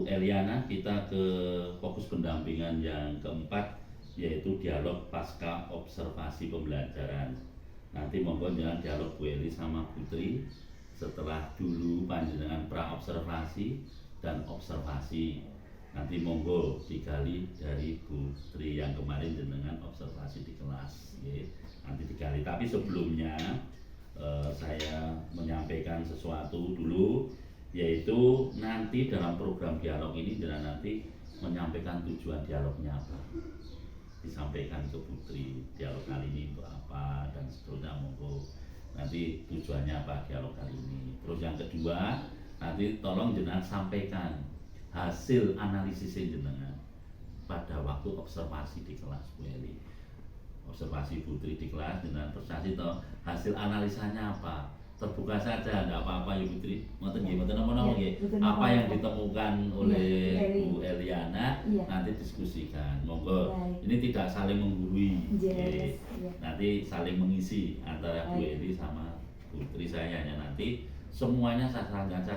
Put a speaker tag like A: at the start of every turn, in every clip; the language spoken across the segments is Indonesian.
A: Bu Eliana, kita ke fokus pendampingan yang keempat, yaitu dialog pasca observasi pembelajaran. Nanti monggo jangan dialog Bu Eli sama Putri setelah dulu panjenengan pra observasi dan observasi. Nanti monggo digali dari Putri yang kemarin jenengan observasi di kelas, ya. Nanti digali. Tapi sebelumnya saya menyampaikan sesuatu dulu, yaitu nanti dalam program dialog ini jenengan nanti menyampaikan tujuan dialognya apa, disampaikan ke Putri dialog kali ini untuk apa dan seterusnya. Monggo nanti tujuannya apa dialog kali ini. Terus yang kedua, nanti tolong jenengan sampaikan hasil analisis jenengan pada waktu observasi di kelas Bu Eli. Observasi Putri di kelas jenengan presentasi toh, hasil analisanya apa? Terbuka saja, enggak apa-apa ya Putri. Ngoten nggih, mboten napa-napa nggih. Apa yang ditemukan oleh Bu Eliana nanti diskusikan. Monggo. Ini tidak saling menggurui. Nanti saling mengisi antara Bu Eli sama Putri. Saya hanya nanti semuanya saya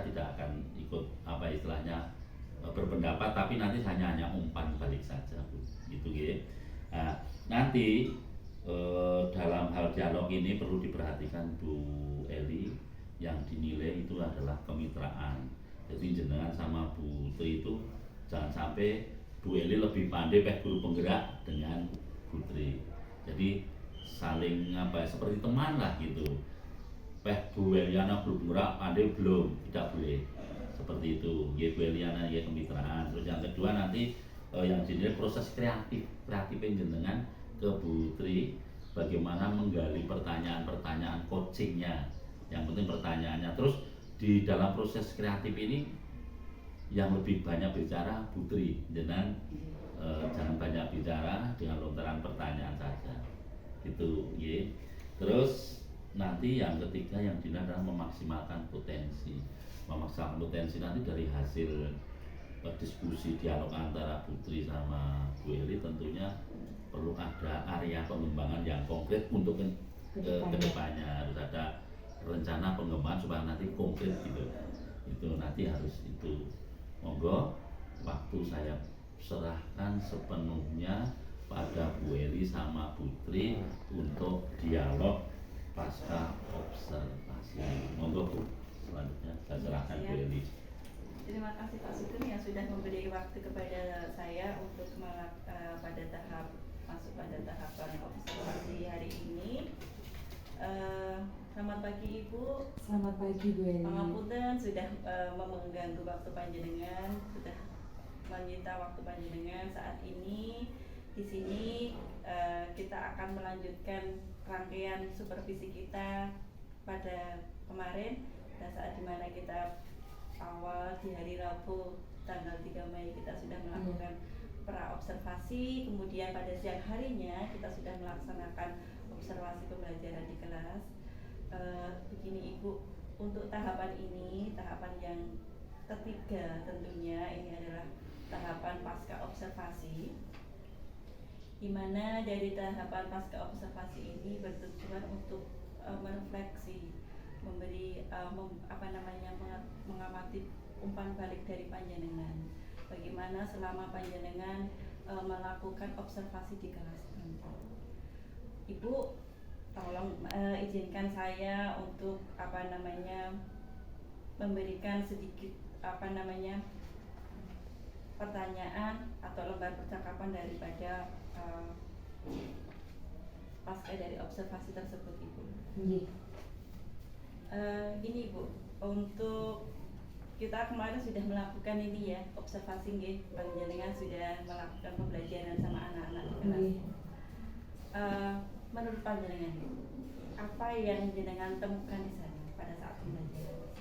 A: tidak akan ikut apa istilahnya berpendapat, tapi nanti hanya umpan balik saja Bu. Gitu nggih. Nah, nanti dalam hal dialog ini perlu diperhatikan Bu Eli, yang dinilai itu adalah kemitraan. Jadi jenengan sama Bu Putri itu jangan sampai Bu Eli lebih pandai guru penggerak dengan Putri. Jadi saling apa seperti teman lah gitu. Bu Eliana guru penggerak pandai belum, tidak boleh seperti itu. Bu Eliana ya kemitraan. Terus yang kedua nanti yang dinilai proses kreatifnya jenengan ke Putri, bagaimana menggali pertanyaan-pertanyaan coachingnya. Yang penting pertanyaannya. Terus di dalam proses kreatif ini yang lebih banyak bicara Putri, jangan banyak bicara, dengan lontaran pertanyaan saja gitu ya. Terus nanti yang ketiga yang dinilai adalah memaksimalkan potensi nanti dari hasil diskusi dialog antara Putri sama Bu Eli. Tentunya perlu ada area pengembangan yang konkret untuk kedepannya. Harus ada rencana pengembangan supaya nanti konkret gitu. Itu nanti harus itu. Monggo, waktu saya serahkan sepenuhnya pada Bu Eli sama Putri untuk dialog pasca observasi. Monggo Bu, selanjutnya saya serahkan Bu Eli.
B: Terima kasih Pak Sugeng yang sudah memberi waktu kepada saya untuk masuk pada tahapan observasi hari ini. Selamat pagi Ibu.
C: Selamat pagi Bu Eli.
B: Pangapunten sudah mengganggu waktu panjenengan, sudah menyita waktu panjenengan saat ini. Di sini kita akan melanjutkan rangkaian supervisi kita pada kemarin, pada saat dimana kita awal di hari Rabu tanggal 3 Mei kita sudah melakukan pra-observasi, kemudian pada siang harinya kita sudah melaksanakan observasi pembelajaran di kelas. Begini Ibu, untuk tahapan ini, tahapan yang ketiga tentunya ini adalah tahapan pasca observasi, di mana dari tahapan pasca observasi ini bertujuan untuk merefleksi, memberi mengamati umpan balik dari panjenengan. Bagaimana selama panjenengan melakukan observasi di kelas nanti. Ibu, tolong izinkan saya untuk memberikan sedikit pertanyaan atau lembar percakapan daripada pasca dari observasi tersebut Ibu. Gini Ibu, untuk kita kemarin sudah melakukan ini ya, observasi nggih, panjenengan sudah melakukan pembelajaran sama anak-anak di kelas. Menurut panjenengan, apa yang jenengan temukan di sana pada saat pembelajaran?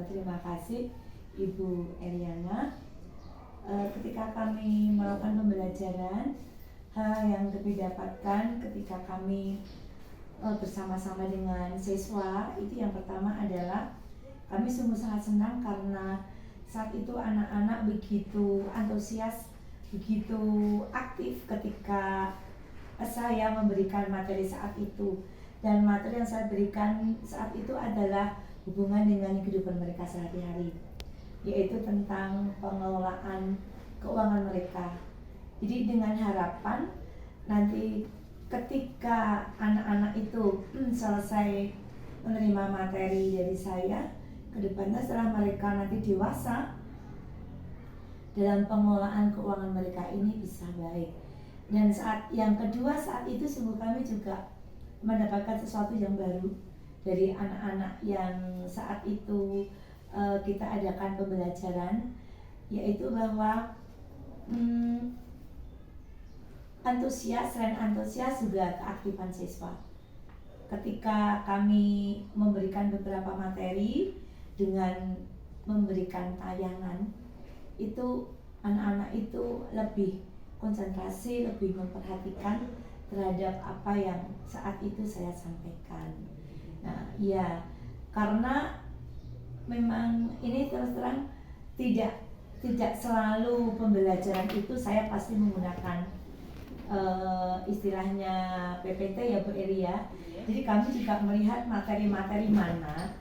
C: Terima kasih Ibu Eliana. Ketika kami melakukan pembelajaran, hal yang kami dapatkan ketika kami bersama-sama dengan siswa itu yang pertama adalah kami sungguh sangat senang karena saat itu anak-anak begitu antusias, begitu aktif ketika saya memberikan materi saat itu. Dan materi yang saya berikan saat itu adalah hubungan dengan kehidupan mereka sehari-hari. yaitu tentang pengelolaan keuangan mereka. Jadi dengan harapan nanti ketika anak-anak itu selesai menerima materi dari saya, kedepannya setelah mereka nanti dewasa, dalam pengelolaan keuangan mereka ini bisa baik. Dan saat yang kedua, saat itu sungguh kami juga mendapatkan sesuatu yang baru dari anak-anak yang saat itu kita adakan pembelajaran, yaitu bahwa selain antusias juga keaktifan siswa. Ketika kami memberikan beberapa materi dengan memberikan tayangan, itu anak-anak itu lebih konsentrasi, lebih memperhatikan terhadap apa yang saat itu saya sampaikan. Nah, ya, karena memang ini terus terang tidak selalu pembelajaran itu saya pasti menggunakan istilahnya PPT ya Bu Elia. Jadi kami juga melihat materi-materi mana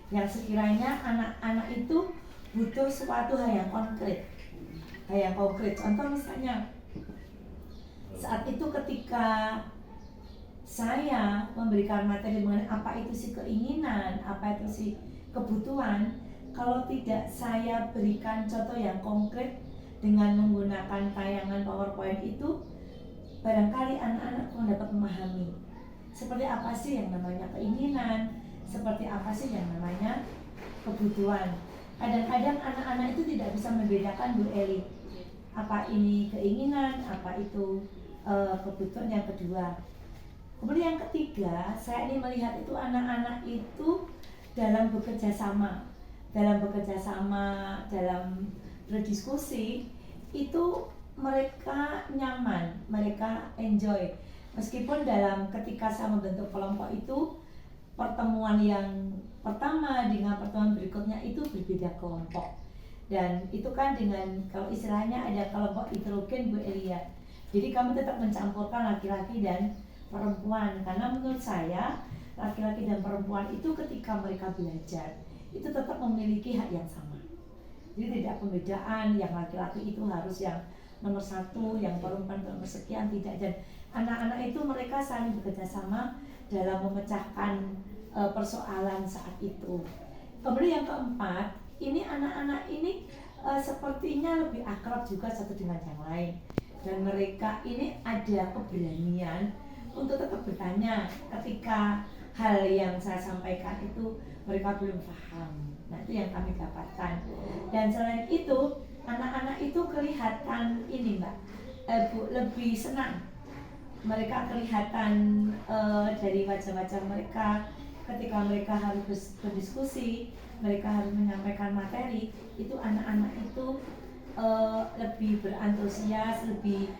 C: yang sekiranya anak-anak itu butuh suatu hal yang konkret. Contoh misalnya saat itu ketika saya memberikan materi mengenai apa itu sih keinginan, apa itu sih kebutuhan, kalau tidak saya berikan contoh yang konkret dengan menggunakan tayangan PowerPoint itu, barangkali anak-anak kurang dapat memahami seperti apa sih yang namanya keinginan, seperti apa sih yang namanya kebutuhan. Kadang-kadang anak-anak itu tidak bisa membedakan Bu Eli, apa ini keinginan, apa itu kebutuhan. Yang kedua, kemudian yang ketiga, saya ini melihat itu anak-anak itu dalam bekerja sama, dalam berdiskusi itu mereka nyaman, mereka enjoy. Meskipun dalam ketika saya membentuk kelompok itu, pertemuan yang pertama dengan pertemuan berikutnya itu berbeda kelompok. Dan itu kan dengan, kalau istilahnya ada kelompok heterogen Bu Elia. Jadi kami tetap mencampurkan laki-laki dan perempuan, karena menurut saya laki-laki dan perempuan itu ketika mereka belajar itu tetap memiliki hak yang sama. Jadi tidak pembedaan, yang laki-laki itu harus yang nomor 1, yang perempuan nomor sekian, tidak. Dan anak-anak itu mereka saling bekerja sama dalam memecahkan persoalan saat itu. Kemudian yang keempat, ini anak-anak ini sepertinya lebih akrab juga satu dengan yang lain, dan mereka ini ada keberanian untuk tetap bertanya ketika hal yang saya sampaikan itu mereka belum paham. Nah, itu yang kami dapatkan. Dan selain itu, anak-anak itu kelihatan ini Mbak, Bu, lebih senang. Mereka kelihatan dari wajah-wajah mereka ketika mereka harus berdiskusi, mereka harus menyampaikan materi, itu anak-anak itu lebih berantusias, lebih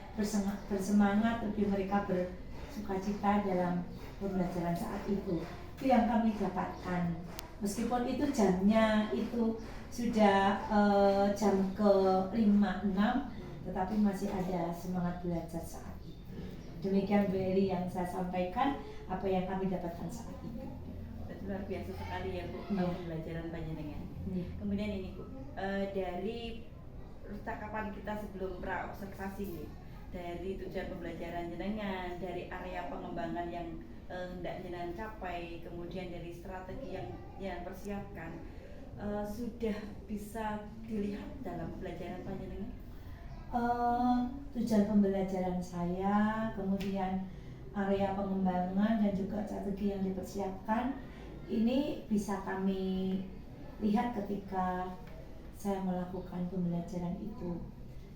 C: bersemangat, lebih mereka bersukacita dalam pembelajaran saat itu. Itu yang kami dapatkan. Meskipun itu jamnya itu sudah jam ke-5-6, tetapi masih ada semangat belajar saat itu. Demikian Bu Eli yang saya sampaikan, apa yang kami dapatkan saat itu.
B: Luar biasa sekali ya Bu, pembelajaran panjenengan. Kemudian ini Bu, dari percakapan kita sebelum pra-observasi, dari tujuan pembelajaran jenengan, dari area pengembangan yang hendak jenengan capai, kemudian dari strategi yang persiapkan, sudah bisa dilihat dalam pembelajaran panjenengan?
C: Tujuan pembelajaran saya, kemudian area pengembangan dan juga strategi yang dipersiapkan, ini bisa kami lihat ketika saya melakukan pembelajaran itu.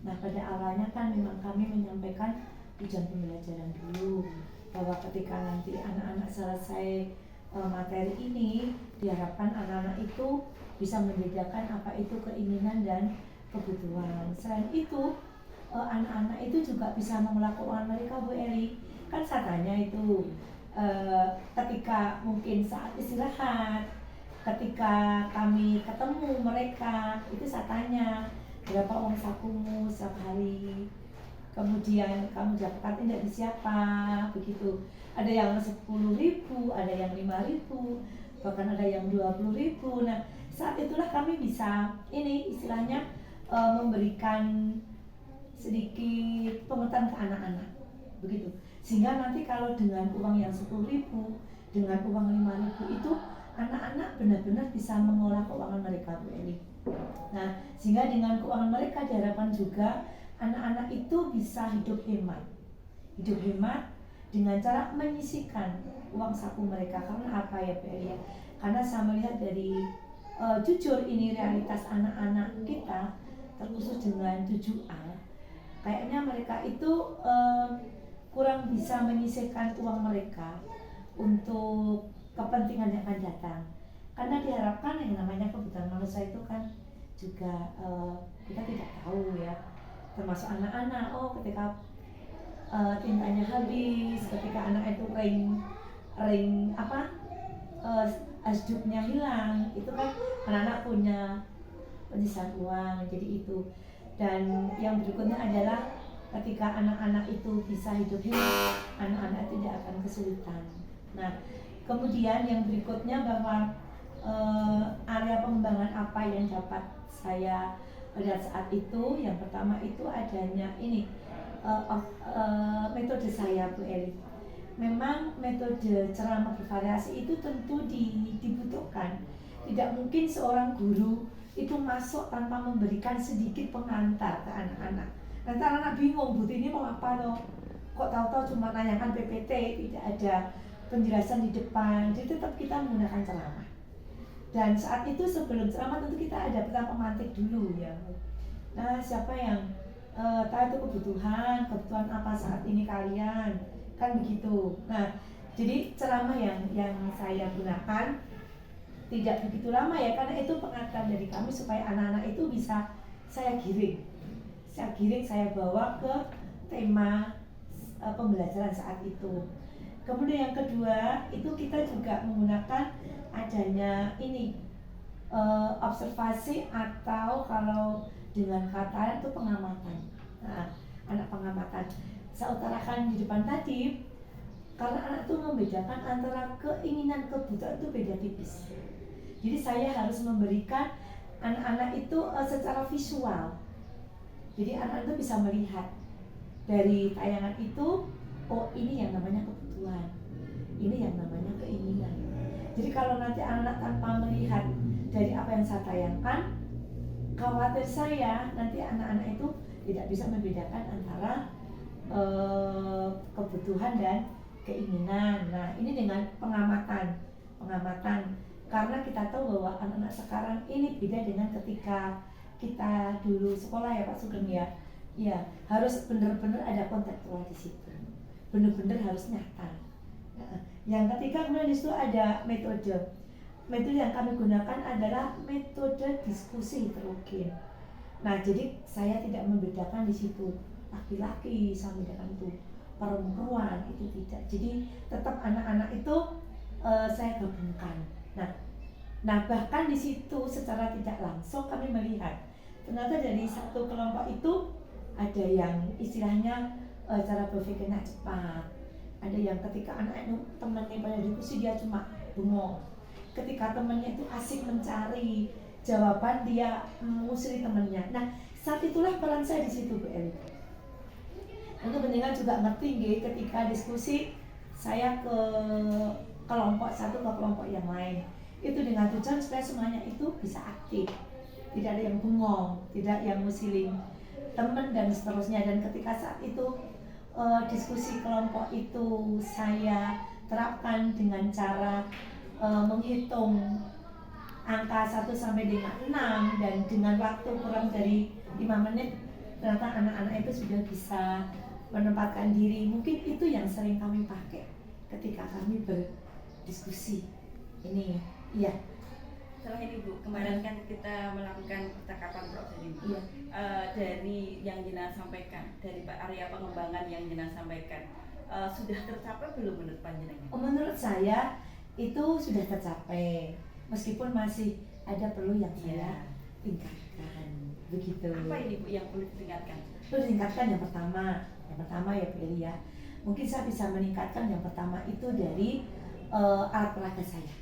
C: Nah, pada awalnya kan memang kami menyampaikan tujuan pembelajaran dulu, bahwa ketika nanti anak-anak selesai materi ini, diharapkan anak-anak itu bisa membedakan apa itu keinginan dan kebutuhan. Selain itu, anak-anak itu juga bisa mengelola keuangan mereka Bu Eli. Kan saya tanya itu ketika mungkin saat istirahat, ketika kami ketemu mereka, itu saya tanya berapa uang sakumu setiap hari, kemudian kamu dapatkan tidak di siapa, begitu. Ada yang 10.000, ada yang 5.000, bahkan ada yang 20.000. Nah, saat itulah kami bisa ini istilahnya memberikan sedikit pengetahuan ke anak-anak begitu, sehingga nanti kalau dengan uang yang 10.000 dengan uang 5.000 itu anak-anak benar-benar bisa mengolah keuangan mereka, Bu Eli. Nah, sehingga dengan keuangan mereka diharapkan juga anak-anak itu bisa hidup hemat dengan cara menyisihkan uang saku mereka. Karena apa ya, Bu Eli? Karena saya melihat dari jujur ini realitas anak-anak kita, terkhusus dengan 7A, kayaknya mereka itu kurang bisa menyisihkan uang mereka untuk kepentingan yang akan datang. Karena diharapkan yang namanya kebutuhan manusia itu kan juga kita tidak tahu ya, termasuk anak-anak. Oh, ketika tintanya habis, ketika anak itu ring asduknya hilang, itu kan anak-anak punya penyisihan uang. Jadi itu. Dan yang berikutnya adalah ketika anak-anak itu bisa hidup hemat, anak-anak tidak akan kesulitan. Nah, kemudian yang berikutnya bahwa area pengembangan apa yang dapat saya lihat saat itu, yang pertama itu adanya ini metode saya, Bu Eli. Memang metode ceramah bervariasi itu tentu dibutuhkan. Tidak mungkin seorang guru itu masuk tanpa memberikan sedikit pengantar ke anak-anak. Nanti anak-anak bingung, Bu ini mau apa loh? Kok tahu-tahu cuma nanyakan PPT, tidak ada penjelasan di depan. Jadi tetap kita menggunakan ceramah. Dan saat itu sebelum ceramah tentu kita ada pertama pemantik dulu ya. Nah, siapa yang tahu itu kebutuhan apa saat ini kalian, kan begitu. Nah, jadi ceramah yang saya gunakan tidak begitu lama ya, karena itu pengantar dari kami supaya anak-anak itu bisa saya giring, saya bawa ke tema pembelajaran saat itu. Kemudian yang kedua itu kita juga menggunakan adanya ini observasi atau kalau dengan kata itu pengamatan. Nah, anak pengamatan. Saya utarakan di depan tadi, karena anak itu membedakan antara keinginan kebutuhan itu beda tipis. Jadi saya harus memberikan anak-anak itu secara visual. Jadi anak-anak itu bisa melihat dari tayangan itu, oh ini yang namanya kebutuhan, ini yang namanya keinginan. Jadi kalau nanti anak tanpa melihat dari apa yang saya tayangkan, khawatir saya nanti anak-anak itu tidak bisa membedakan antara kebutuhan dan keinginan. Nah, ini dengan pengamatan. Karena kita tahu bahwa anak-anak sekarang ini beda dengan ketika kita dulu sekolah ya Pak Sugeng ya. Ya, harus benar-benar ada kontekstual di situ. Benar-benar harus nyata. Nah, yang ketiga kemudian di situ ada metode. Metode yang kami gunakan adalah metode diskusi terukin. Nah, jadi saya tidak membedakan di situ laki-laki sama dengan itu perempuan, itu tidak. Jadi tetap anak-anak itu saya gabungkan. Nah bahkan di situ secara tidak langsung kami melihat ternyata dari satu kelompok itu ada yang istilahnya cara berpikirnya cepat, ada yang ketika anak itu temannya pada diskusi dia cuma bengong, ketika temannya itu asik mencari jawaban dia mengusiri temannya. Nah saat itulah peran saya di situ, Bu Eli. Untuk pendengar juga ngerti ketika diskusi saya ke kelompok satu ke kelompok yang lain itu dengan tujuan supaya semuanya itu bisa aktif, tidak ada yang bengong, tidak yang musiling teman dan seterusnya. Dan ketika saat itu diskusi kelompok itu saya terapkan dengan cara menghitung angka 1 sampai dengan 6 dan dengan waktu kurang dari 5 menit ternyata anak-anak itu sudah bisa menempatkan diri. Mungkin itu yang sering kami pakai ketika kami berdiskusi ini. Iya.
B: Setelah ini Bu, kemarin kan kita melakukan percakapan proses ini.
C: Iya.
B: Dari yang Jina sampaikan, dari area pengembangan yang Jina sampaikan, sudah tercapai belum menurut Panjenengan?
C: Menurut saya itu sudah tercapai, meskipun masih ada perlu yang saya tingkatkan. Begitu.
B: Apa ini Bu yang perlu ditingkatkan?
C: Perlu ditingkatkan yang pertama ya Bu Eli ya. Mungkin saya bisa meningkatkan yang pertama itu dari alat peraga saya.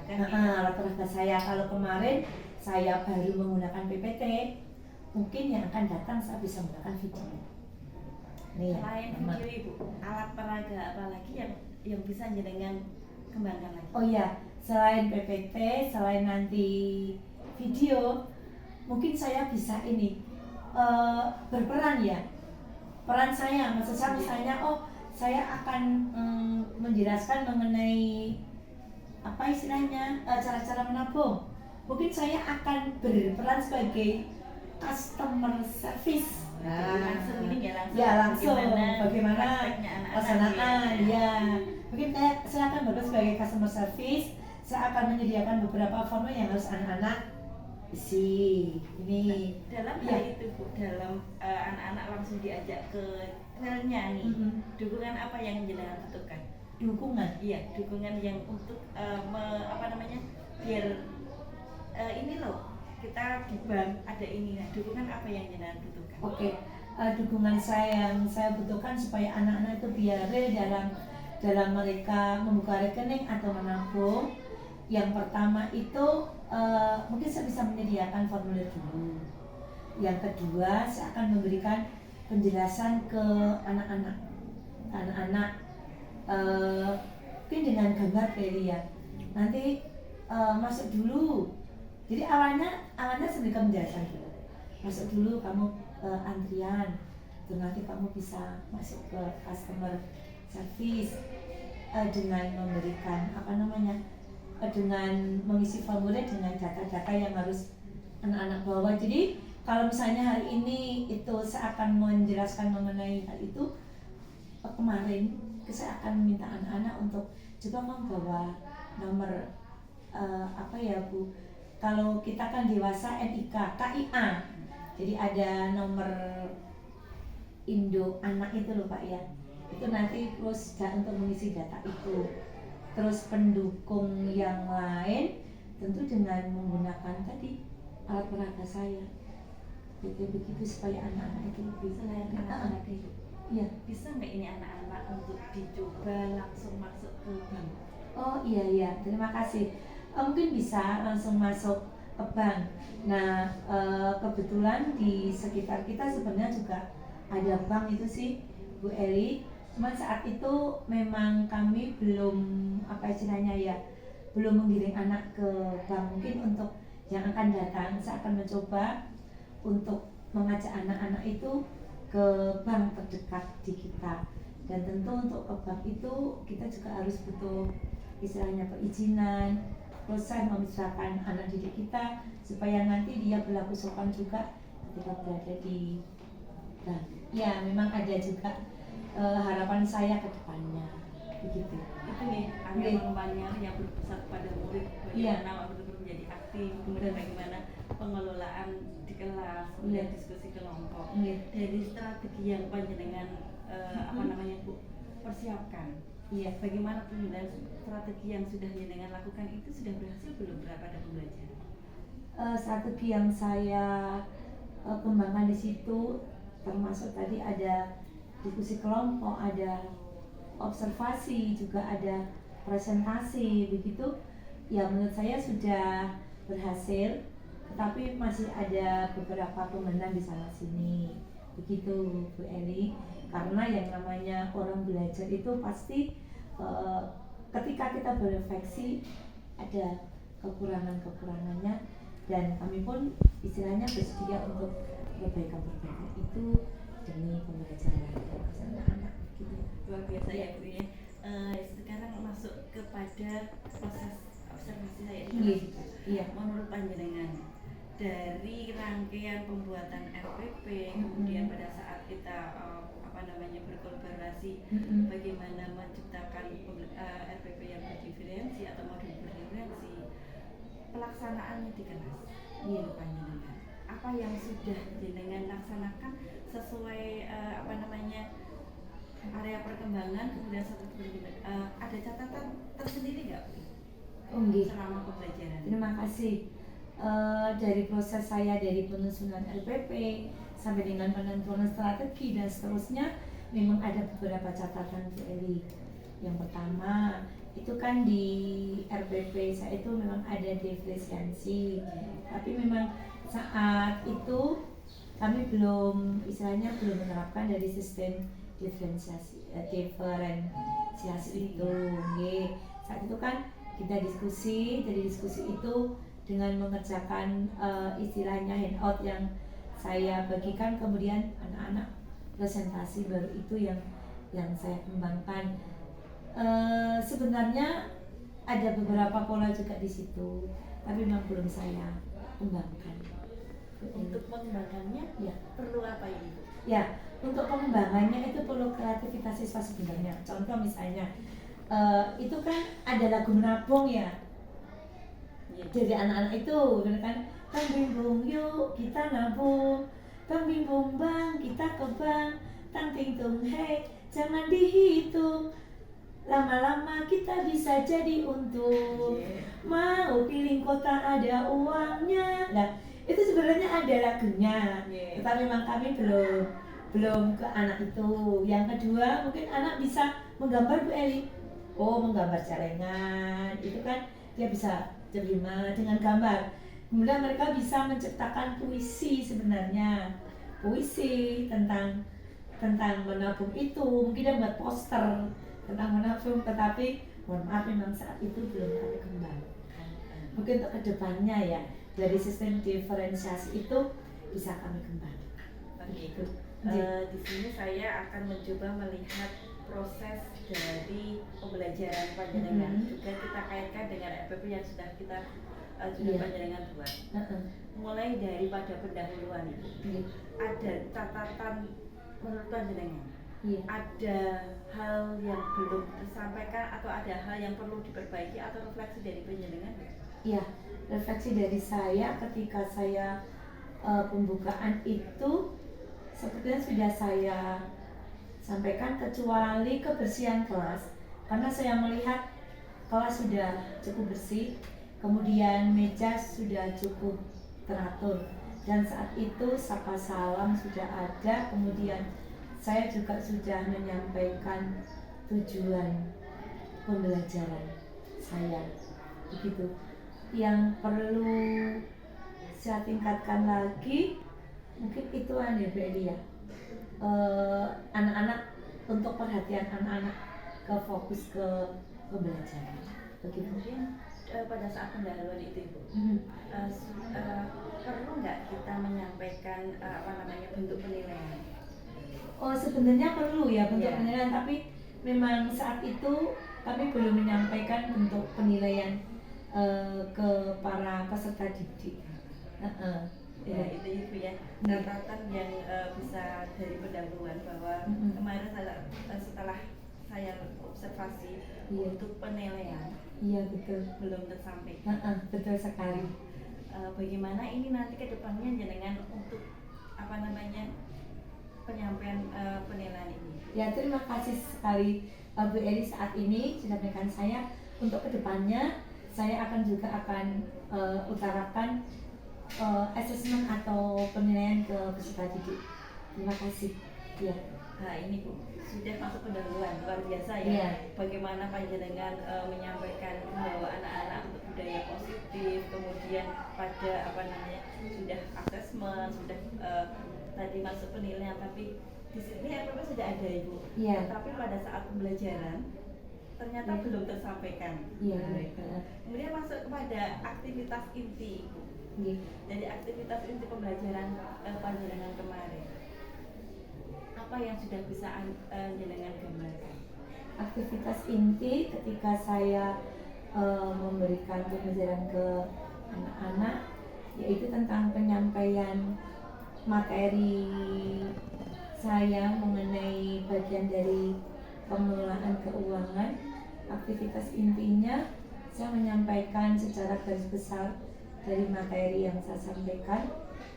B: peraga.
C: alat peraga saya. Kalau kemarin saya baru menggunakan PPT, mungkin yang akan datang saya bisa menggunakan video. Nih ya,
B: Selain
C: Mama.
B: video Ibu, alat peraga apa lagi yang bisa jenengan kembangkan lagi?
C: Oh iya, selain PPT, selain nanti video, mungkin saya bisa ini berperan ya. Peran saya, maksud saya misalnya, saya akan menjelaskan mengenai apa istilahnya cara-cara menabung. Mungkin saya akan berperan sebagai customer service.
B: Jadi langsung ini
C: Langsung bagaimana
B: prakteknya anak-anak
C: pelaksanaan
B: gitu
C: ya. Mungkin saya akan berperan sebagai customer service. Saya akan menyediakan beberapa formulir yang harus anak-anak isi. Ini
B: dalam
C: Iya.
B: hal itu Bu, dalam anak-anak langsung diajak ke realnya nih, dukungan apa yang jenengan butuhkan?
C: dukungan.
B: Iya, dukungan yang untuk biar ini loh, kita di bank ada ini, nah dukungan apa yang jenengan butuhkan?
C: Oke, dukungan saya yang saya butuhkan supaya anak-anak itu biar dalam mereka membuka rekening atau menabung. Yang pertama itu mungkin saya bisa menyediakan formulir dulu. Yang kedua, saya akan memberikan penjelasan ke anak-anak. Mungkin dengan gambar dari ya. Nanti masuk dulu. Jadi awalnya saya berikan penjelasan dulu. Masuk dulu kamu antrian, terus nanti kamu bisa masuk ke customer service dengan memberikan dengan mengisi formulir dengan data-data yang harus anak-anak bawa. Jadi kalau misalnya hari ini itu saya akan menjelaskan mengenai hal itu, kemarin saya akan meminta anak-anak untuk coba membawa nomor apa ya Bu, kalau kita kan dewasa NIK, KIA, jadi ada nomor Indo anak itu loh Pak ya, itu nanti terus untuk mengisi data itu. Terus pendukung yang lain tentu dengan menggunakan tadi alat peraga saya. Begitu supaya anak-anak itu lebih
B: Selain anak-anak itu,
C: Iya.
B: bisa nggak ini anak-anak untuk dicoba langsung masuk ke bank?
C: Oh iya, terima kasih. Mungkin bisa langsung masuk ke bank. Nah, kebetulan di sekitar kita sebenarnya juga ada bank itu sih, Bu Eli. Cuman saat itu memang kami belum belum menggiring anak ke bank. Mungkin untuk yang akan datang, saya akan mencoba untuk mengajak anak-anak itu ke bank terdekat di kita. Dan tentu untuk ke bank itu kita juga harus butuh istilahnya perizinan. Terus saya memisahkan anak didik kita supaya nanti dia berlaku sopan juga ketika berada di bank. Ya, memang ada juga harapan saya ke depannya begitu.
B: Itu nih pengembangannya yang berpusat pada murid, bagaimana betul-betul menjadi aktif, kemudian bagaimana pengelolaan di kelas, kemudian diskusi kelompok. Dari strategi yang panjenengan Bu persiapkan, bagaimana penggunaan strategi yang sudah jenengan lakukan itu sudah berhasil belum pada pembelajaran?
C: Strategi yang saya kembangkan di situ termasuk tadi ada diskusi kelompok, ada observasi, juga ada presentasi begitu. Ya menurut saya sudah berhasil, tetapi masih ada beberapa pembenahan di sana sini begitu Bu Eli. Karena yang namanya orang belajar itu pasti ketika kita berefleksi ada kekurangannya, dan kami pun istilahnya bersedia untuk perbaikan itu demi pembelajaran anak-anak gitu.
B: Luar biasa ya Bu ya. Sekarang masuk kepada proses observasi saya di kelas.
C: Iya.
B: Menurut panjenengan, dari rangkaian pembuatan RPP, kemudian pada saat kita berkolaborasi, bagaimana menciptakan RPP yang berdiferensi atau modul berdiferensi, pelaksanaannya di kelas. Menurut panjenengan, apa yang sudah jenengan laksanakan sesuai area perkembangan, kemudian ada catatan tersendiri nggak selama pembelajaran?
C: Terima kasih. Dari proses saya dari penyusunan RPP sampai dengan penentuan strategi dan seterusnya, memang ada beberapa catatan Bu Eli. Yang pertama, itu kan di RPP saya itu memang ada diferensiasi, tapi memang saat itu kami belum istilahnya belum menerapkan dari sistem diferensiasi itu. Nggih. Saat itu kan kita diskusi, dari diskusi itu dengan mengerjakan istilahnya handout yang saya bagikan, kemudian anak-anak presentasi baru itu yang saya kembangkan. Sebenarnya ada beberapa pola juga di situ, tapi memang belum saya kembangkan.
B: Untuk mengembangkannya
C: Ya,
B: perlu apa Ibu?
C: ya untuk pengembangannya itu perlu kreativitas siswa sebenarnya. Contoh misalnya itu kan ada lagu menabung ya,
B: Iya.
C: dari anak-anak itu bener kan, bang bimbung yuk kita nabung, bang bimbung bang kita ke bank, tang ting tung hei jangan dihitung, lama-lama kita bisa jadi untung, mau piling kota ada uangnya. Nah itu sebenarnya ada lagunya,
B: Yeah.
C: tetapi memang kami belum ke anak itu. Yang kedua mungkin anak bisa menggambar Bu Eli, oh menggambar celengan itu kan dia bisa terima dengan gambar. Kemudian mereka bisa menciptakan puisi, sebenarnya puisi tentang menabung itu, mungkin dia buat poster tentang menabung, tetapi mohon maaf memang saat itu belum kami kembangkan. Mungkin untuk kedepannya ya dari sistem diferensiasi itu bisa kami kembangkan.
B: Begitu.
C: Iya.
B: Di sini saya akan mencoba melihat proses dari pembelajaran panjenengan.
C: Mhm.
B: Juga kita kaitkan dengan RPP yang sudah kita
C: Iya.
B: panjenengan buat.
C: Heeh.
B: Mulai daripada pendahuluan itu,
C: Iya.
B: ada catatan menurut panjenengan.
C: Iya.
B: Ada hal yang belum tersampaikan atau ada hal yang perlu diperbaiki atau refleksi dari panjenengan?
C: Ya, refleksi dari saya ketika saya pembukaan itu sepertinya sudah saya sampaikan, kecuali kebersihan kelas, karena saya melihat kelas sudah cukup bersih, kemudian meja sudah cukup teratur, dan saat itu sapa salam sudah ada, kemudian saya juga sudah menyampaikan tujuan pembelajaran saya, begitu. Yang perlu saya tingkatkan lagi mungkin itu ya Bu Eli ya, anak-anak, untuk perhatian anak-anak ke fokus ke pembelajaran, begitu.
B: Kemudian pada saat pendahuluan itu Ibu,
C: Mhm.
B: perlu nggak kita menyampaikan bentuk penilaian?
C: Oh sebenarnya perlu ya bentuk
B: Iya.
C: penilaian, tapi memang saat itu kami belum menyampaikan bentuk penilaian ke para peserta didik.
B: Ya itu Ibu ya,
C: Iya.
B: catatan yang bisa dari pendahuluan bahwa
C: Mhm.
B: kemarin setelah saya observasi
C: Iya.
B: untuk penilaian
C: Iya betul.
B: belum tersampaikan.
C: Betul sekali.
B: Bagaimana ini nanti ke depannya jenengan untuk penyampaian penilaian ini?
C: Ya terima kasih sekali Bu Eli saat ini sudah memberikan saya. Untuk kedepannya saya akan utarakan assessment atau penilaian ke peserta didik. Terima kasih. Ya.
B: Nah ini Bu, sudah masuk pendahuluan, luar biasa ya.
C: Iya.
B: Bagaimana panjenengan menyampaikan bahwa anak-anak untuk budaya positif, kemudian pada sudah assessment, sudah tadi masuk penilaian, tapi di sini RPP sudah ada Ibu.
C: Iya.
B: Tapi pada saat pembelajaran ternyata
C: Iya.
B: belum tersampaikan.
C: Iya.
B: Kemudian masuk kepada aktivitas inti Ibu.
C: Iya.
B: Jadi aktivitas inti pembelajaran panjenengan kemarin, apa yang sudah bisa jenengan gambarkan?
C: Aktivitas inti ketika saya memberikan pembelajaran ke anak-anak yaitu tentang penyampaian materi saya mengenai bagian dari pengelolaan keuangan. Aktivitas intinya saya menyampaikan secara garis besar dari materi yang saya sampaikan.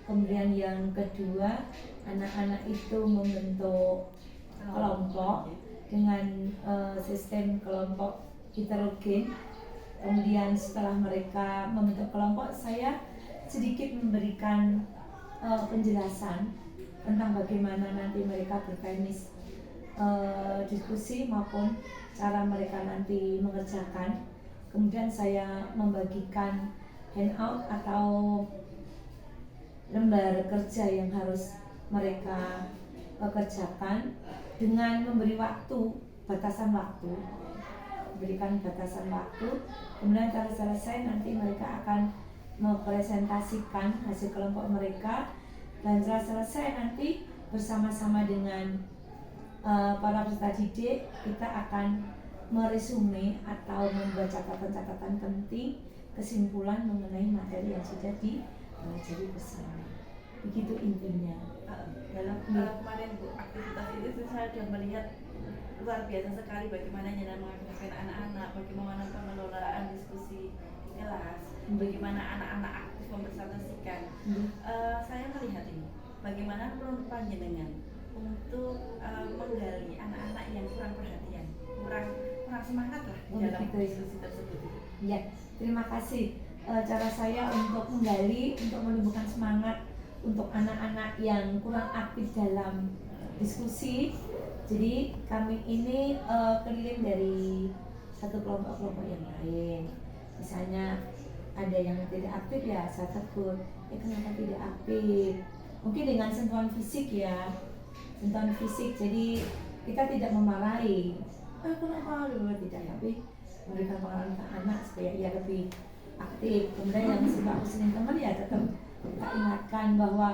C: Kemudian yang kedua, anak-anak itu membentuk kelompok dengan sistem kelompok heterogen. Kemudian setelah mereka membentuk kelompok, saya sedikit memberikan penjelasan tentang bagaimana nanti mereka berteknis diskusi maupun cara mereka nanti mengerjakan. Kemudian saya membagikan handout atau lembar kerja yang harus mereka kerjakan dengan memberi batasan waktu, berikan batasan waktu. Kemudian kalau selesai nanti mereka akan mempresentasikan hasil kelompok mereka, dan setelah selesai nanti bersama-sama dengan para peserta didik kita akan meresume atau membuat catatan-catatan penting, kesimpulan mengenai materi yang sudah dipelajari bersama. Begitu intinya.
B: Dalam kemarin Bu, aktivitas itu saya sudah melihat luar biasa sekali bagaimana Nyana mengaktifkan anak-anak, bagaimana pengelolaan diskusi di kelas, bagaimana anak-anak aktif mempresentasikan. Saya melihat ini, bagaimana peran panjenengan untuk menggali anak-anak yang kurang perhatian, kurang semangat lah dalam diskusi tersebut.
C: Ya, terima kasih. Cara saya untuk menggali, untuk menumbuhkan semangat untuk anak-anak yang kurang aktif dalam diskusi. Jadi kami ini keliling dari satu kelompok-kelompok yang lain. Misalnya ada yang tidak aktif, ya saya tegur, kenapa tidak aktif? Mungkin dengan sentuhan fisik ya, sentuhan fisik. Jadi kita tidak memarahi, kenapa lu tidak, tapi memberikan pengalaman ke anak supaya ia lebih aktif. Kemudian yang suka usilin teman ya tetap kita ingatkan bahwa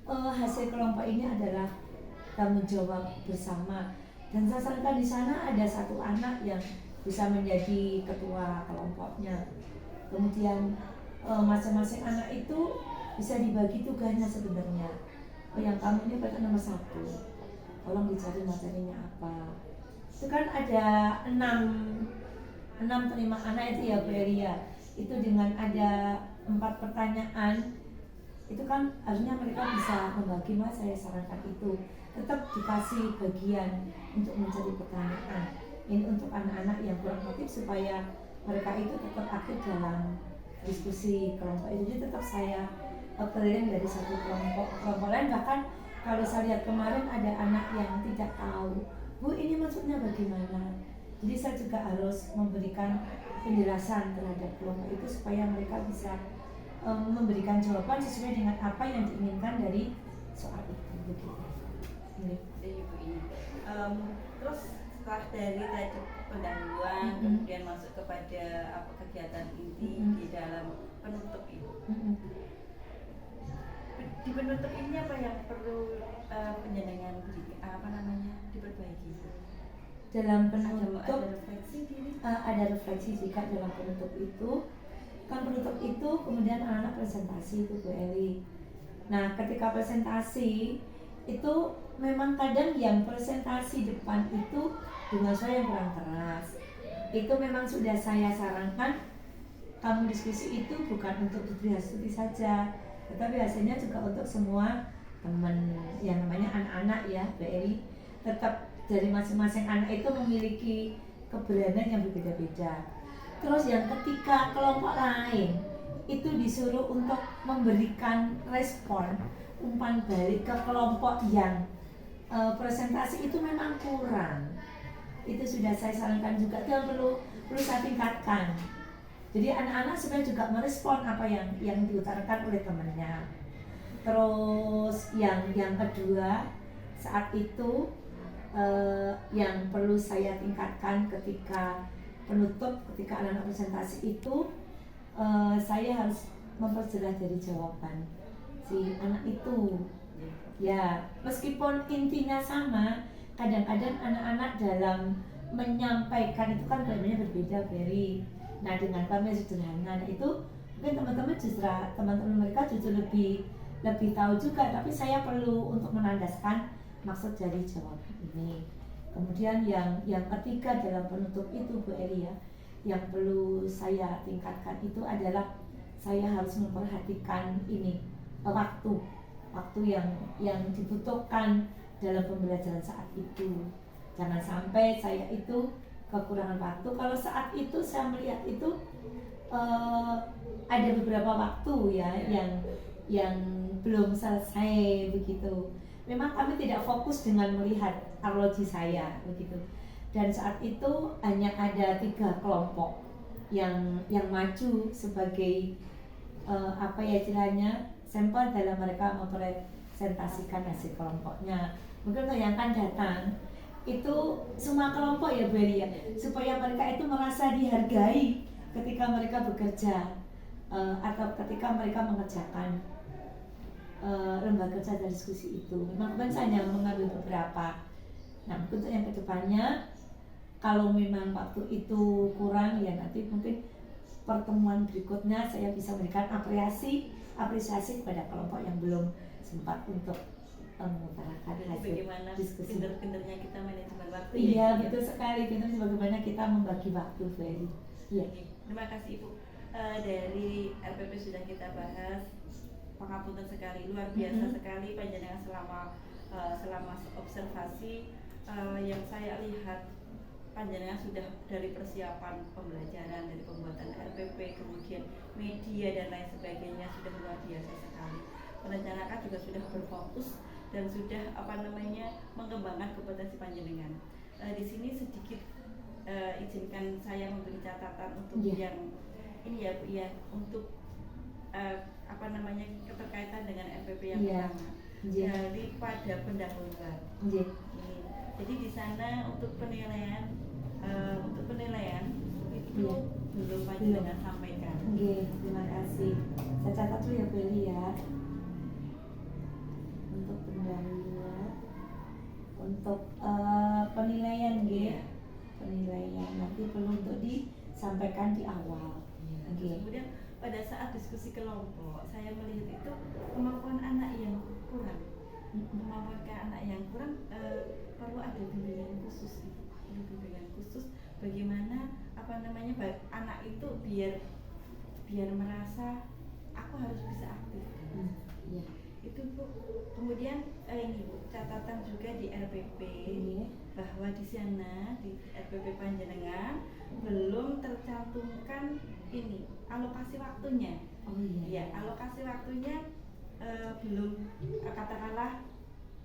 C: hasil kelompok ini adalah tanggung jawab bersama. Dan saya sarankan di sana ada satu anak yang bisa menjadi ketua kelompoknya. Kemudian masing-masing anak itu bisa dibagi tugasnya sebenarnya. Yang kamu ini berarti nomor 1, tolong dicari materinya apa. Itu kan ada 6 terima anak itu ya Bu Elia. Itu dengan ada 4 pertanyaan, itu kan harusnya mereka bisa membagi. Mas, saya sarankan itu tetap dikasih bagian untuk mencari pertanyaan. Ini untuk anak-anak yang kurang aktif supaya mereka itu tetap aktif dalam diskusi kelompok itu. Jadi tetap saya keliling dari satu kelompok lain. Bahkan kalau saya lihat kemarin ada anak yang tidak tahu, Bu ini maksudnya bagaimana. Jadi saya juga harus memberikan penjelasan terhadap kelompok itu supaya mereka bisa memberikan jawaban sesuai dengan apa yang diinginkan dari soal itu. Begitu.
B: Terus setelah dari tadi pendahuluan, kemudian masuk kepada kegiatan inti di dalam penutup itu. Di penutup ini apa yang perlu penjenengan diperbaiki?
C: Dalam penutup
B: ada
C: refleksi juga dalam penutup itu. Kan penutup itu kemudian anak-anak presentasi itu Bu Eli. Nah ketika presentasi itu memang kadang yang presentasi depan itu dengan suara yang kurang keras. Itu memang sudah saya sarankan, kamu diskusi itu bukan untuk Putri Astuti saja, tetapi hasilnya juga untuk semua teman yang namanya anak-anak ya Bu Eli. Tetap dari masing-masing anak itu memiliki keberanian yang berbeda-beda. Terus yang ketika kelompok lain itu disuruh untuk memberikan respon umpan balik ke kelompok yang presentasi itu memang kurang. Itu sudah saya sarankan juga, itu yang perlu saya tingkatkan. Jadi anak-anak supaya juga merespon apa yang diutarakan oleh temannya. Terus yang kedua, saat itu yang perlu saya tingkatkan ketika penutup, ketika anak-anak presentasi itu saya harus memperjelas dari jawaban si anak itu. Ya, meskipun intinya sama, kadang-kadang anak-anak dalam menyampaikan itu kan gayanya berbeda, Beri. Nah, dengan kami sederhana itu mungkin teman-teman mereka justru lebih tahu juga, tapi saya perlu untuk menandaskan maksud dari jawaban ini. Kemudian yang ketiga dalam penutup itu Bu Eli ya, yang perlu saya tingkatkan itu adalah saya harus memperhatikan ini waktu yang dibutuhkan dalam pembelajaran saat itu. Jangan sampai saya itu kekurangan waktu. Kalau saat itu saya melihat itu ada beberapa waktu ya yang belum selesai begitu. memang kami tidak fokus dengan melihat arloji saya begitu. Dan saat itu hanya ada 3 kelompok yang maju sebagai apa ya istilahnya sampel dalam mereka mempresentasikan hasil kelompoknya. Mungkin untuk yang akan datang itu semua kelompok ya Bu Eli ya, supaya mereka itu merasa dihargai ketika mereka bekerja atau ketika mereka mengerjakan lembaga kerja dan diskusi itu. Memang saya hanya mengambil beberapa. Nah, untuk yang kedepannya kalau memang waktu itu kurang ya nanti mungkin pertemuan berikutnya saya bisa memberikan apresiasi kepada kelompok yang belum sempat untuk mengutarakan hasil
B: bagaimana
C: diskusi.
B: pinter-pinternya kita manajemen waktu.
C: Iya, betul sekali. Kita bagaimana kita membagi waktu, Feli. Iya.
B: Terima kasih Ibu. Dari RPP sudah kita bahas. Pangapunten sekali, luar biasa sekali panjenengan selama observasi yang saya lihat panjenengan sudah dari persiapan pembelajaran, dari pembuatan RPP, kemudian media dan lain sebagainya sudah luar biasa sekali. Perencanaan juga sudah berfokus dan sudah mengembangkan kompetensi panjenengan. Di sini sedikit izinkan saya memberi catatan untuk yang ini ya Bu ya, untuk keterkaitan dengan RPP yang pertama. Daripada pendahuluan. Jadi di sana untuk penilaian itu belum panjenengan sampaikan.
C: Terima kasih. Saya catat dulu ya Beli ya. Untuk pendahuluan, untuk penilaian penilaian nanti perlu untuk disampaikan di awal.
B: Kemudian pada saat diskusi kelompok saya melihat itu kemampuan anak yang kurang. Perlu ada bimbingan khusus bagaimana anak itu biar merasa aku harus bisa aktif. Itu Bu. Kemudian ini Bu, catatan juga di RPP bahwa di sana di RPP panjenengan belum tercantumkan ini alokasi waktunya. Alokasi waktunya belum, katakanlah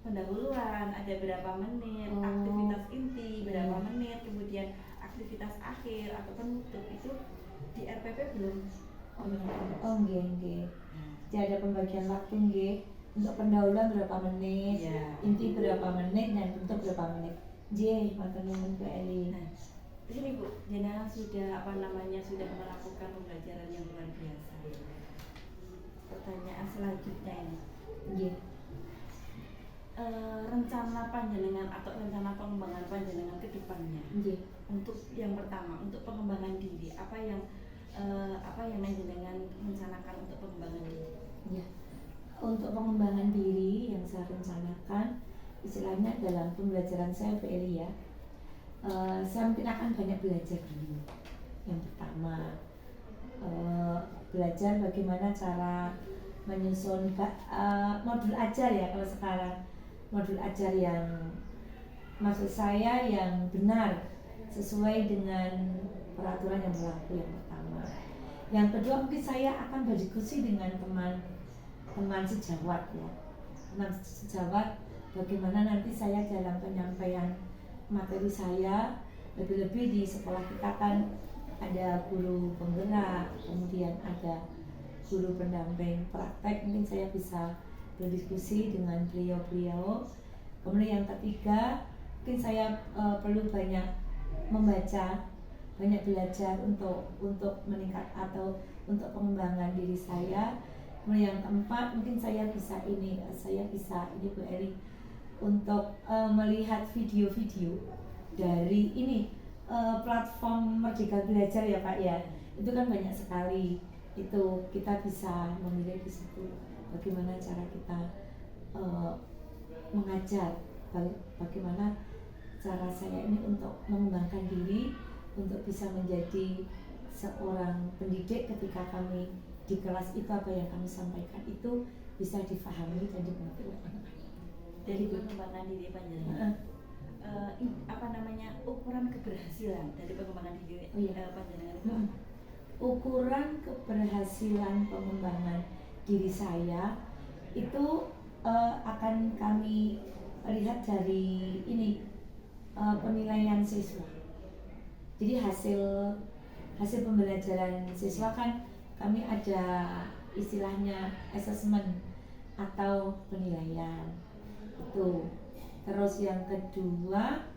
B: pendahuluan ada berapa menit, aktivitas inti berapa menit, kemudian aktivitas akhir atau penutup itu di RPP belum.
C: Jadi ada pembagian waktu untuk pendahuluan berapa menit, inti berapa menit dan penutup berapa menit. Matur nuwun Bu Eli.
B: Nah, di sini Bu, jenengan sudah sudah melakukan pembelajaran yang luar biasa. Pertanyaan selanjutnya ini. Rencana panjenengan atau rencana pengembangan panjenengan ke depannya. Untuk yang pertama, untuk pengembangan diri, apa yang panjenengan rencanakan untuk pengembangan diri?
C: Untuk pengembangan diri yang saya rencanakan istilahnya dalam pembelajaran saya Bu Eli ya. Saya mungkin akan banyak belajar dulu. Yang pertama belajar bagaimana cara menyusun modul ajar ya kalau sekarang, modul ajar yang maksud saya yang benar sesuai dengan peraturan yang berlaku, yang pertama. Yang kedua mungkin saya akan berdiskusi dengan teman sejawat ya, teman sejawat bagaimana nanti saya dalam penyampaian materi saya, lebih-lebih di sekolah kita kan ada guru penggerak, kemudian ada guru pendamping praktek, mungkin saya bisa berdiskusi dengan beliau-beliau. Kemudian yang ketiga, mungkin saya perlu banyak membaca, banyak belajar untuk meningkat atau untuk pengembangan diri saya. Kemudian yang keempat, mungkin saya bisa ini Bu Eli untuk melihat video-video dari ini platform Merdeka Belajar ya Pak ya. Itu kan banyak sekali. Itu kita bisa memilih di situ bagaimana cara kita mengajar, bagaimana cara saya ini untuk mengembangkan diri untuk bisa menjadi seorang pendidik ketika kami di kelas itu, apa yang kami sampaikan itu bisa difahami dan dimengerti oleh anak-anak.
B: Dari pengembangan diri panjenengan, ukuran keberhasilan dari pengembangan diri panjenengan itu?
C: Ukuran keberhasilan pengembangan diri saya itu akan kami lihat dari ini penilaian siswa. Jadi hasil pembelajaran siswa kan kami ada istilahnya assessment atau penilaian itu. Terus yang kedua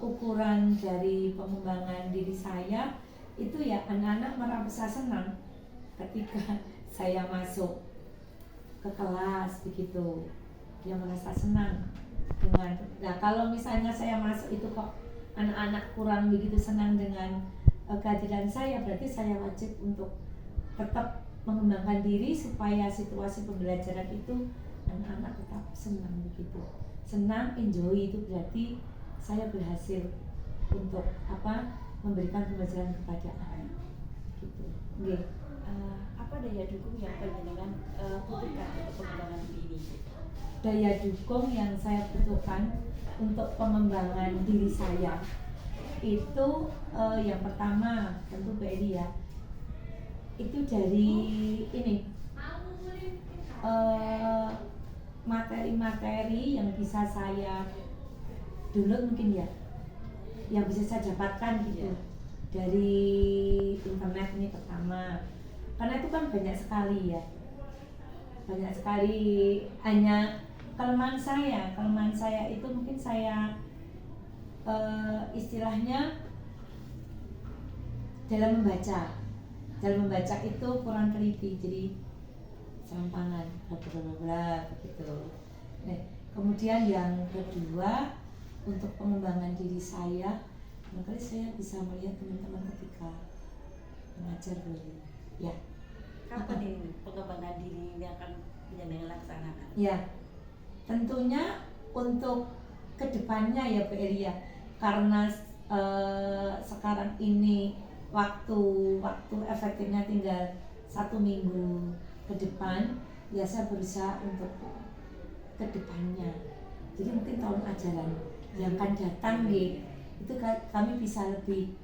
C: ukuran dari pengembangan diri saya itu ya anak-anak merasa senang ketika saya masuk ke kelas begitu, dia merasa senang dengan. Nah kalau misalnya saya masuk itu kok anak-anak kurang begitu senang dengan kehadiran saya, berarti saya wajib untuk tetap mengembangkan diri supaya situasi pembelajaran itu anak-anak tetap senang begitu, senang, enjoy. Itu berarti saya berhasil untuk memberikan pembelajaran kepada anak gitu. Okay.
B: Apa daya dukung yang panjenengan butuhkan untuk pengembangan diri ini?
C: Daya dukung yang saya butuhkan untuk pengembangan diri saya itu yang pertama tentu BRI ya, itu dari ini materi-materi yang bisa saya download mungkin ya, yang bisa saya dapatkan gitu dari internet ini pertama, karena itu kan banyak sekali hanya kelemahan saya itu mungkin saya istilahnya dalam membaca itu kurang teliti, jadi serampangan bla begitu. Nah, kemudian yang kedua untuk pengembangan diri saya, barangkali saya bisa melihat teman-teman ketika mengajar dulu. Ya.
B: Kapan ini pengembangan diri ini akan menjadi laksanakan?
C: Ya, tentunya untuk kedepannya ya Bu Elia, karena sekarang ini waktu efektifnya tinggal 1 minggu ke depan, ya saya berusaha untuk kedepannya. Jadi mungkin tahun ajaran yang akan datang itu kami bisa lebih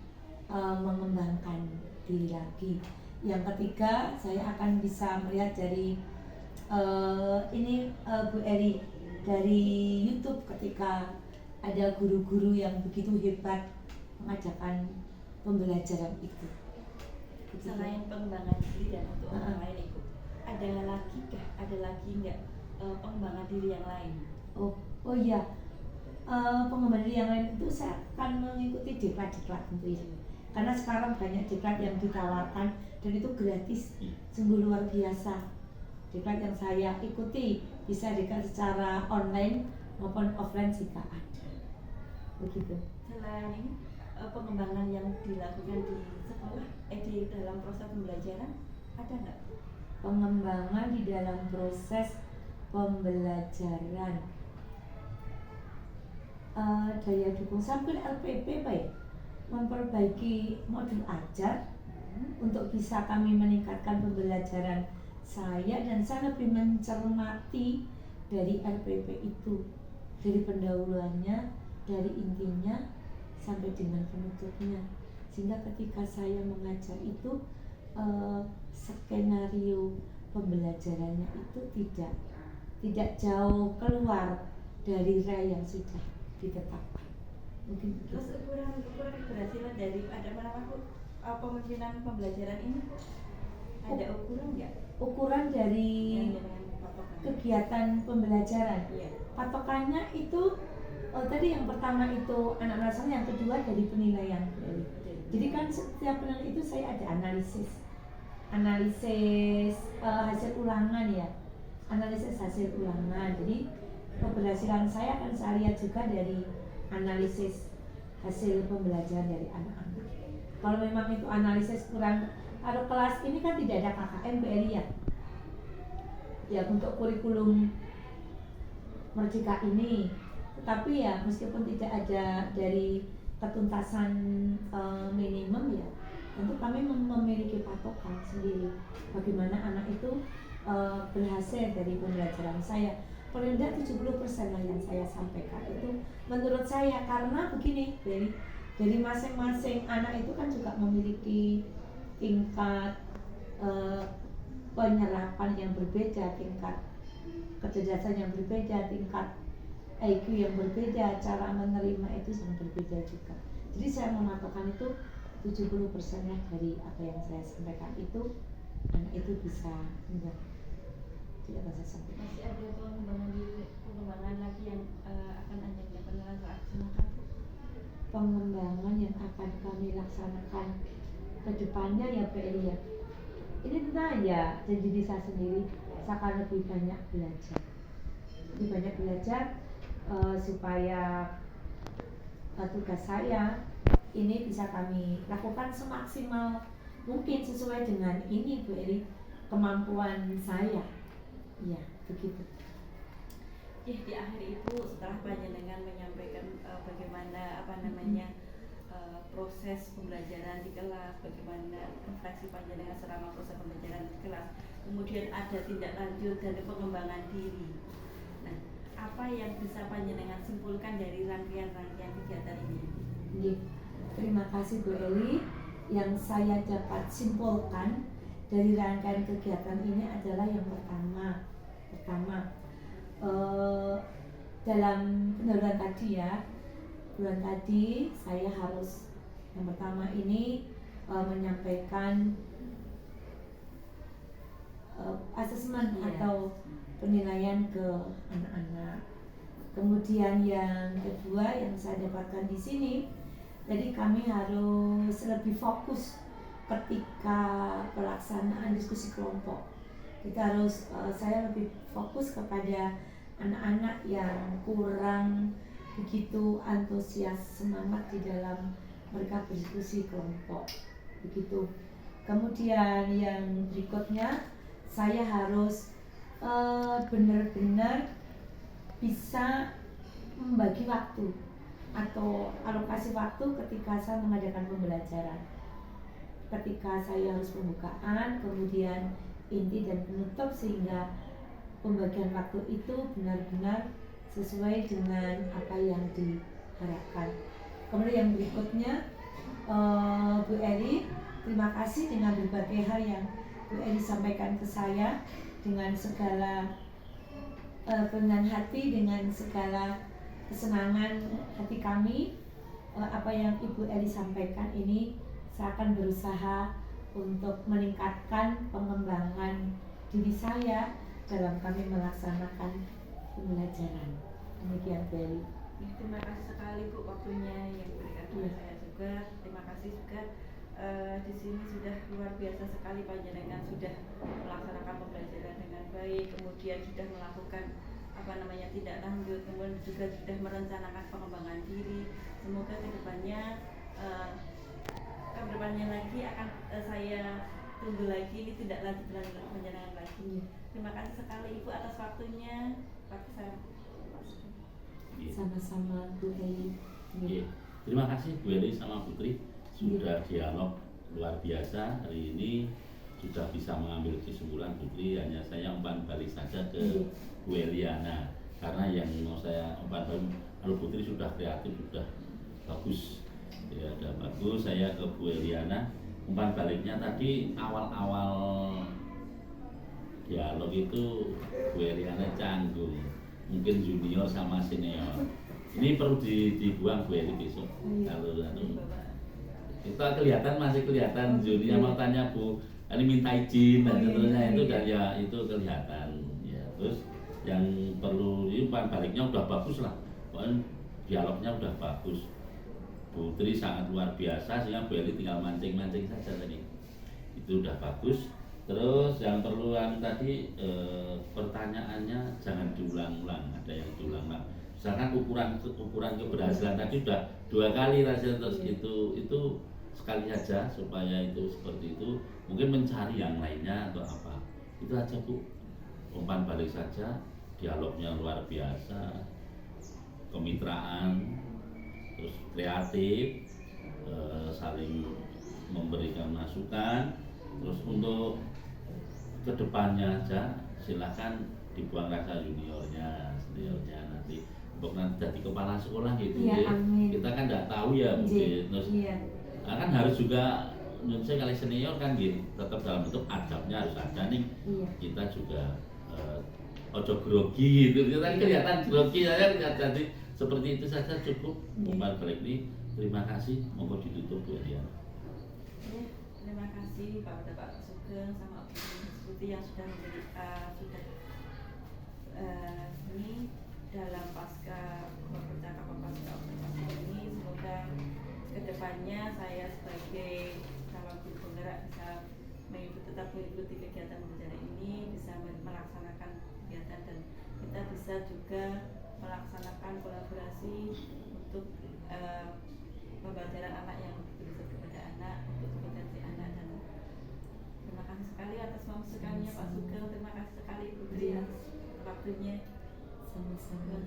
C: mengembangkan diri lagi. Yang ketiga, saya akan bisa melihat dari Bu Eri dari YouTube ketika ada guru-guru yang begitu hebat mengajarkan pembelajaran itu.
B: Selain pengembangan diri dan untuk orang lain itu, ada lagi nggak pengembangan diri yang lain?
C: Oh iya. Pengembangan diri yang lain itu saya akan mengikuti diklat tentunya, karena sekarang banyak diklat yang ditawarkan dan itu gratis, sungguh luar biasa. Diklat yang saya ikuti bisa diklat secara online maupun offline jika ada, begitu.
B: Selain ini pengembangan yang dilakukan di sekolah, di dalam proses pembelajaran ada nggak?
C: Pengembangan di dalam proses pembelajaran. Daya dukung sambil LPP baik memperbaiki modul ajar untuk bisa kami meningkatkan pembelajaran saya, dan saya lebih mencermati dari LPP itu, dari pendahuluannya, dari intinya sampai dengan penutupnya, sehingga ketika saya mengajar itu skenario pembelajarannya itu tidak jauh keluar dari rel yang sudah ditetapkan. Mungkin
B: terus ukuran keberhasilan dari pemimpinan pembelajaran ini ada ukuran nggak?
C: Ukuran dari kegiatan pembelajaran.
B: Iya.
C: Patokannya itu tadi yang pertama itu anak saya, yang kedua dari penilaian. Jadi kan setiap penilaian itu saya ada analisis hasil ulangan ya, analisis hasil ulangan. Jadi keberhasilan saya akan saya lihat juga dari analisis hasil pembelajaran dari anak-anak. Kalau memang itu analisis kurang, kalau kelas ini kan tidak ada KKM BRI ya untuk kurikulum Merdeka ini, tetapi ya meskipun tidak ada dari ketuntasan minimum ya, tentu kami memiliki patokan sendiri bagaimana anak itu berhasil dari pembelajaran saya. Paling tidak 70% lah yang saya sampaikan itu menurut saya, karena begini, dari masing-masing anak itu kan juga memiliki tingkat penyerapan yang berbeda, tingkat kecerdasan yang berbeda, tingkat IQ yang berbeda, cara menerima itu sangat berbeda juga. Jadi saya mengatakan itu 70%-nya dari apa yang saya sampaikan itu anak itu bisa enggak tidak bisa sampaikan.
B: Masih ada pengembangan lagi yang akan Anda laksanakan?
C: Pengembangan yang akan kami laksanakan ke depannya ya Pak Eli ya. Ini tentang ya jadi diri saya sendiri, saya akan lebih banyak belajar. Lebih banyak belajar supaya tugas saya ini bisa kami lakukan semaksimal mungkin sesuai dengan ini Bu Eli, kemampuan saya. Iya, begitu.
B: Ya, di akhir itu setelah panjenengan menyampaikan bagaimana proses pembelajaran di kelas, bagaimana refleksi panjenengan selama proses pembelajaran di kelas, kemudian ada tindak lanjut dan pengembangan diri. Nah, apa yang bisa panjenengan simpulkan dari rangkaian-rangkaian kegiatan ini?
C: Iya, terima kasih Bu Eli. Yang saya dapat simpulkan dari rangkaian kegiatan ini adalah yang pertama dalam penurunan tadi ya, bulan tadi saya harus yang pertama ini menyampaikan asesmen atau penilaian ke anak-anak. Kemudian yang kedua yang saya dapatkan di sini, jadi kami harus lebih fokus ketika pelaksanaan diskusi kelompok. Kita harus saya lebih fokus kepada anak-anak yang kurang begitu antusias semangat di dalam mereka berdiskusi kelompok begitu. Kemudian yang berikutnya saya harus benar-benar bisa membagi waktu atau alokasi waktu ketika saya mengadakan pembelajaran. Ketika saya harus pembukaan, kemudian inti dan penutup, sehingga pembagian waktu itu benar-benar sesuai dengan apa yang diharapkan. Kemudian yang berikutnya Bu Eli, terima kasih dengan berbagai hal yang Bu Eli sampaikan ke saya dengan segala kerendahan hati, dengan segala kesenangan hati kami. Apa yang Ibu Eli sampaikan ini saya akan berusaha untuk meningkatkan pengembangan diri saya dalam kami melaksanakan pembelajaran. Demikian Bu Eli.
B: Terima kasih sekali Bu waktunya yang diberikan kepada saya juga. Terima kasih juga di sini sudah luar biasa sekali panjenengan sudah melaksanakan pembelajaran dengan baik, kemudian sudah melakukan tindak lanjut, kemudian juga sudah merencanakan pengembangan diri. Semoga kedepannya lagi akan saya tunggu lagi ini tindak lanjut panjenengan lagi. Terima kasih sekali Ibu atas waktunya. Waktu saya
C: sama-sama Bu Eli.
A: Terima kasih Bu Eli sama Putri sudah dialog luar biasa hari ini, sudah bisa mengambil kesimpulan. Putri hanya saya umpan balik saja ke Bu Eliana, karena yang mau saya umpan balik kalau Putri sudah kreatif, sudah bagus ya, sudah bagus. Saya ke Bu Eliana, umpan baliknya tadi awal-awal dialog itu Bu Eliana canggung, mungkin junior sama senior. Ini perlu dibuang Bu Eli besok. Kalau kita masih kelihatan junior mau tanya Bu, ini minta izin dan seterusnya itu dan ya itu kelihatan ya. Terus yang perlu umpan baliknya udah bagus lah, pokoknya dialognya udah bagus. Putri sangat luar biasa, sehingga Bu Eli tinggal mancing-mancing saja tadi. Itu udah bagus. Terus yang perlu tadi pertanyaannya jangan diulang-ulang, ada yang diulang-ulang. Misalkan ukuran keberhasilan tadi udah 2 kali rasanya, terus itu sekali saja supaya itu seperti itu. Mungkin mencari yang lainnya atau apa. Itu aja Bu. Umpan balik saja, dialognya luar biasa, kemitraan, terus kreatif, saling memberikan masukan. Terus untuk kedepannya aja silakan dibuang rasa juniornya, seniornya nanti untuk nanti jadi kepala sekolah gitu ya. Kita kan nggak tahu ya mungkin. Terus kan harus juga saya kali senior kan gitu, tetap dalam bentuk adabnya harus ada nih. Kita juga ojo grogi gitu. Kita kelihatan grogi saya jadi seperti itu saja cukup. Umpan balik ini terima kasih. Monggo ditutup Bu Dian.
B: Ya, terima kasih kepada Pak Sugeng sama Bu Suti yang sudah menjadi ini dalam pasca percakapan pasca observasi ini. Semoga kedepannya saya sebagai calon guru penggerak bisa tetap mengikuti kegiatan pembelajaran ini, bisa melaksanakan kegiatan dan kita bisa juga melaksanakan kolaborasi untuk pembelajaran anak yang betul-betul kepada anak, untuk kompetensi anak. Dan terima kasih sekali atas masukannya Pak Sugeng, terima kasih sekali Putri atas waktunya.
C: Sama-sama.